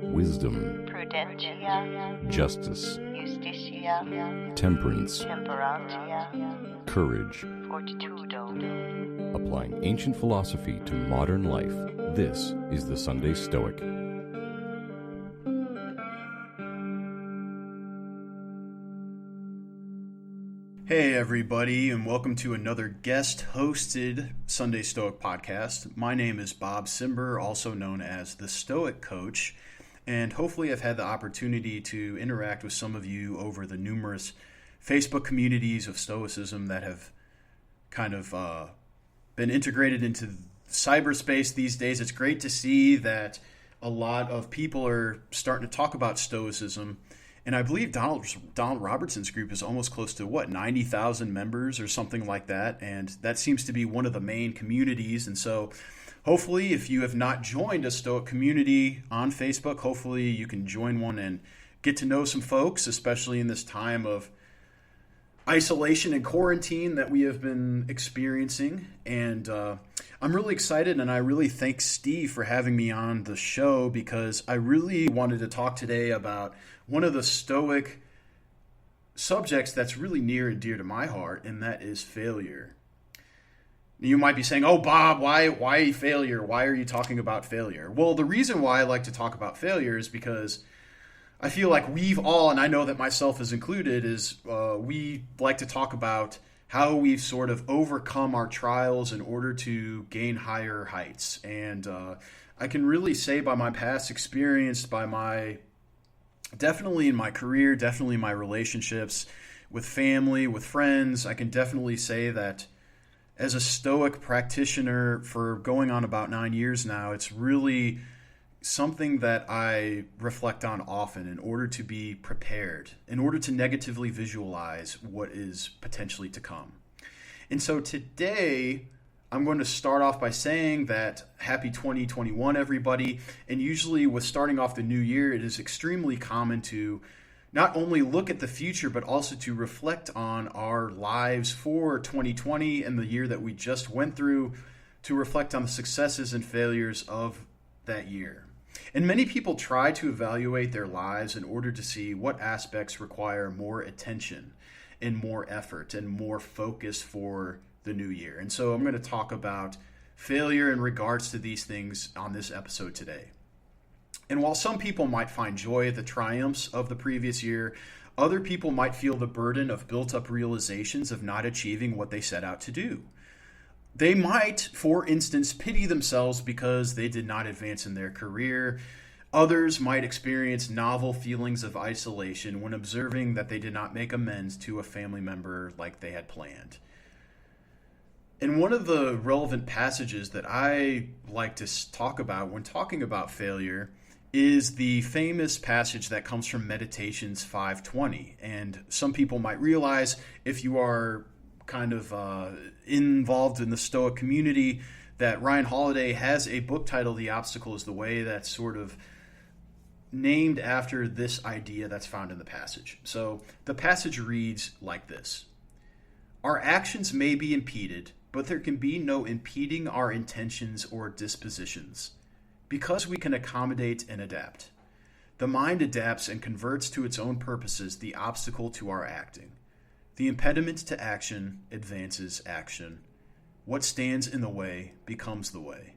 wisdom, prudentia, justice, justitia, temperance, temperantia, courage. fortitudo. Applying ancient philosophy to modern life, this is the Sunday Stoic. Hey everybody, and welcome to another guest-hosted Sunday Stoic podcast. My name is Bob Cymber, also known as the Stoic Coach, and hopefully I've had the opportunity to interact with some of you over the numerous Facebook communities of Stoicism that have kind of been integrated into cyberspace these days. It's great to see that a lot of people are starting to talk about Stoicism. And I believe Donald Robertson's group is almost close to, 90,000 members or something like that. And that seems to be one of the main communities. And so hopefully if you have not joined a Stoic community on Facebook, hopefully you can join one and get to know some folks, especially in this time of isolation and quarantine that we have been experiencing. And I'm really excited, and I really thank Steve for having me on the show, because I really wanted to talk today about one of the Stoic subjects that's really near and dear to my heart, and that is failure. You might be saying, "Oh, Bob, why failure? Why are you talking about failure?" Well, the reason why I like to talk about failure is because I feel like we've all, and I know that myself is included, we like to talk about how we've sort of overcome our trials in order to gain higher heights. And I can really say by my past experience, definitely in my career, definitely in my relationships with family, with friends, I can definitely say that as a Stoic practitioner for going on about 9 years now, it's really something that I reflect on often in order to be prepared, in order to negatively visualize what is potentially to come. And so today, I'm going to start off by saying that happy 2021, everybody. And usually with starting off the new year, it is extremely common to not only look at the future, but also to reflect on our lives for 2020 and the year that we just went through, to reflect on the successes and failures of that year. And many people try to evaluate their lives in order to see what aspects require more attention and more effort and more focus for the new year. And so I'm going to talk about failure in regards to these things on this episode today. And while some people might find joy at the triumphs of the previous year, other people might feel the burden of built-up realizations of not achieving what they set out to do. They might, for instance, pity themselves because they did not advance in their career. Others might experience novel feelings of isolation when observing that they did not make amends to a family member like they had planned. And one of the relevant passages that I like to talk about when talking about failure is the famous passage that comes from Meditations 5:20. And some people might realize, if you are kind of involved in the Stoic community, that Ryan Holiday has a book titled The Obstacle is the Way, that's sort of named after this idea that's found in the passage. So the passage reads like this: "Our actions may be impeded, but there can be no impeding our intentions or dispositions, because we can accommodate and adapt. The mind adapts and converts to its own purposes the obstacle to our acting. The impediment to action advances action. What stands in the way becomes the way."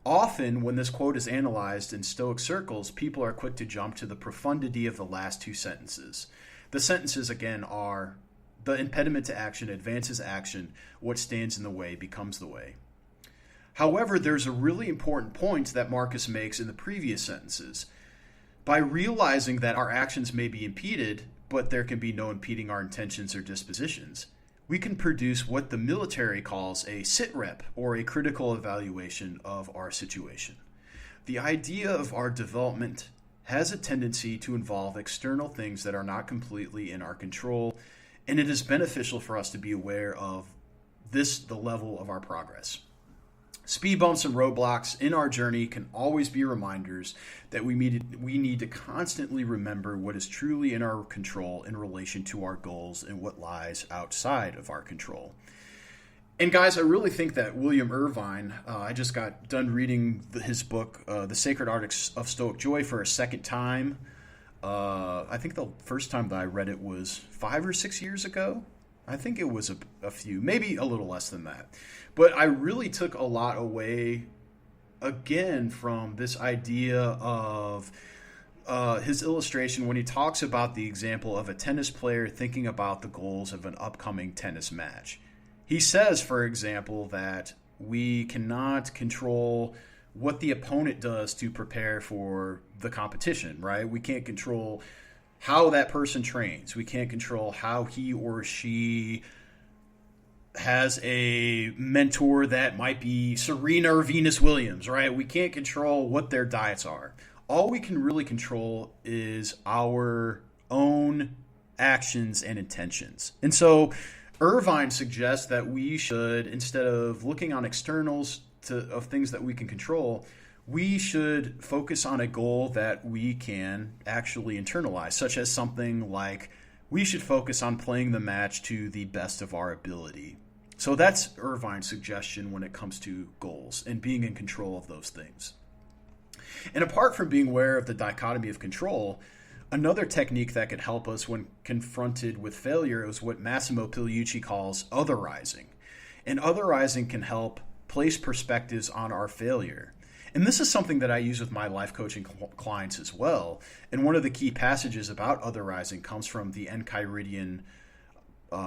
Often, when this quote is analyzed in Stoic circles, people are quick to jump to the profundity of the last two sentences. The sentences, again, are: the impediment to action advances action. What stands in the way becomes the way. However, there's a really important point that Marcus makes in the previous sentences. By realizing that our actions may be impeded, but there can be no impeding our intentions or dispositions, we can produce what the military calls a sit-rep, or a critical evaluation of our situation. The idea of our development has a tendency to involve external things that are not completely in our control, and it is beneficial for us to be aware of the level of our progress. Speed bumps and roadblocks in our journey can always be reminders that we need to constantly remember what is truly in our control in relation to our goals and what lies outside of our control. And guys, I really think that William Irvine, I just got done reading his book, The Sacred Art of Stoic Joy, for a second time. I think the first time that I read it was 5 or 6 years ago. I think it was a few, maybe a little less than that. But I really took a lot away, again, from this idea of his illustration when he talks about the example of a tennis player thinking about the goals of an upcoming tennis match. He says, for example, that we cannot control what the opponent does to prepare for the competition, right? We can't control how that person trains. We can't control how he or she has a mentor that might be Serena or Venus Williams, right? We can't control what their diets are. All we can really control is our own actions and intentions. And so Irvine suggests that we should, instead of looking on externals of things that we can control, we should focus on a goal that we can actually internalize, such as something like we should focus on playing the match to the best of our ability. So that's Irvine's suggestion when it comes to goals and being in control of those things. And apart from being aware of the dichotomy of control, another technique that could help us when confronted with failure is what Massimo Pigliucci calls otherizing. And otherizing can help place perspectives on our failure. And this is something that I use with my life coaching clients as well. And one of the key passages about otherizing comes from the Enchiridion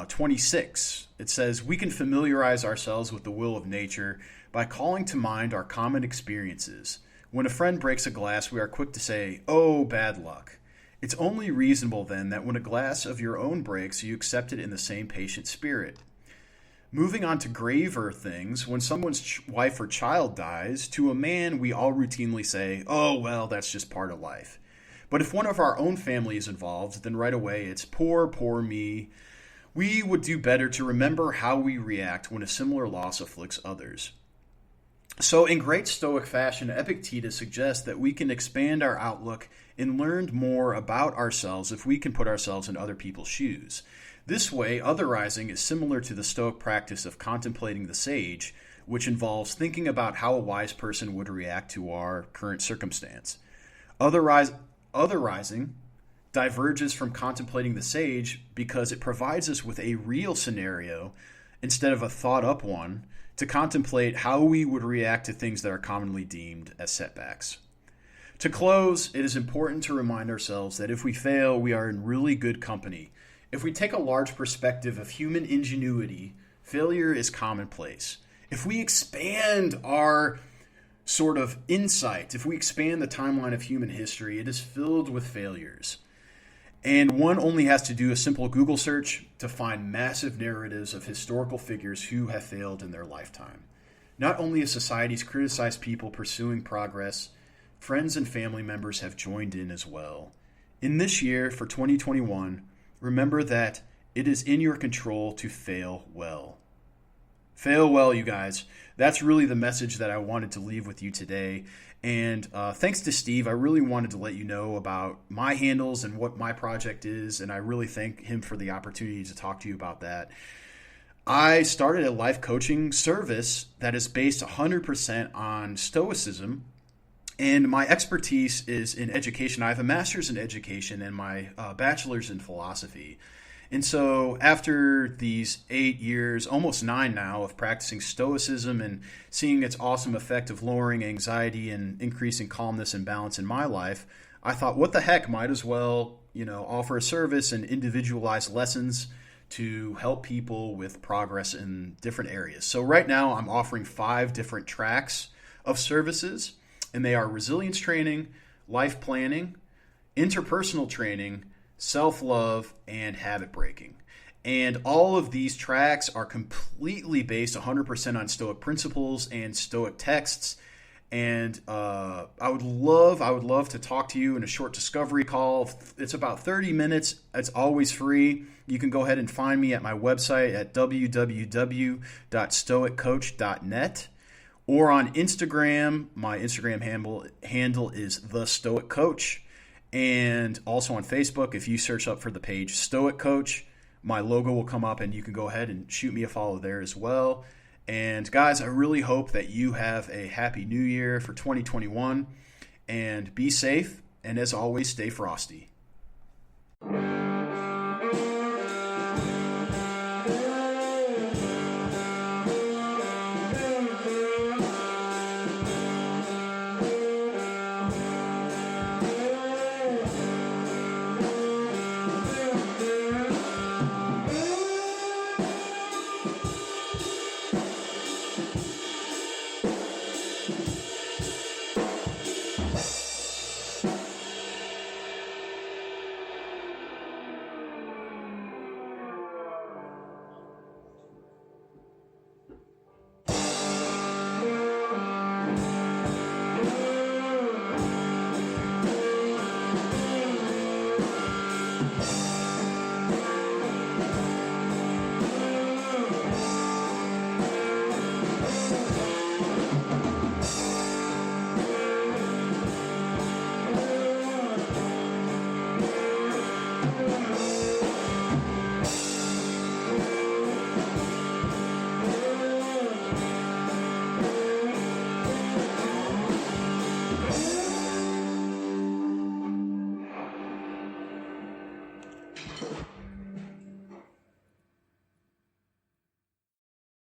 26. It says, "We can familiarize ourselves with the will of nature by calling to mind our common experiences. When a friend breaks a glass, we are quick to say, 'Oh, bad luck.' It's only reasonable then that when a glass of your own breaks, you accept it in the same patient spirit. Moving on to graver things, when someone's wife or child dies, to a man we all routinely say, 'Oh, well, that's just part of life.' But if one of our own family is involved, then right away it's 'poor, poor me.' We would do better to remember how we react when a similar loss afflicts others." So in great Stoic fashion, Epictetus suggests that we can expand our outlook and learn more about ourselves if we can put ourselves in other people's shoes. This way, otherizing is similar to the Stoic practice of contemplating the sage, which involves thinking about how a wise person would react to our current circumstance. Otherizing diverges from contemplating the sage because it provides us with a real scenario instead of a thought-up one to contemplate how we would react to things that are commonly deemed as setbacks. To close, it is important to remind ourselves that if we fail, we are in really good company. If we take a large perspective of human ingenuity, failure is commonplace. If we expand our sort of insight, if we expand the timeline of human history, it is filled with failures. And one only has to do a simple Google search to find massive narratives of historical figures who have failed in their lifetime. Not only have societies criticized people pursuing progress, friends and family members have joined in as well. In this year, for 2021, remember that it is in your control to fail well. Fail well, you guys. That's really the message that I wanted to leave with you today. And thanks to Steve, I really wanted to let you know about my handles and what my project is, and I really thank him for the opportunity to talk to you about that. I started a life coaching service that is based 100% on Stoicism, and my expertise is in education. I have a master's in education and my bachelor's in philosophy. And so after these 8 years, almost 9 now, of practicing Stoicism and seeing its awesome effect of lowering anxiety and increasing calmness and balance in my life, I thought, what the heck, might as well, offer a service and individualize lessons to help people with progress in different areas. So right now I'm offering 5 different tracks of services, and they are resilience training, life planning, interpersonal training, self-love, and habit breaking. And all of these tracks are completely based 100% on Stoic principles and Stoic texts. And I would love to talk to you in a short discovery call. It's about 30 minutes. It's always free. You can go ahead and find me at my website at www.stoiccoach.net or on Instagram. My Instagram handle is The Stoic Coach. And also on Facebook, if you search up for the page Stoic Coach, my logo will come up and you can go ahead and shoot me a follow there as well. And guys, I really hope that you have a happy new year for 2021, and be safe. And as always, stay frosty.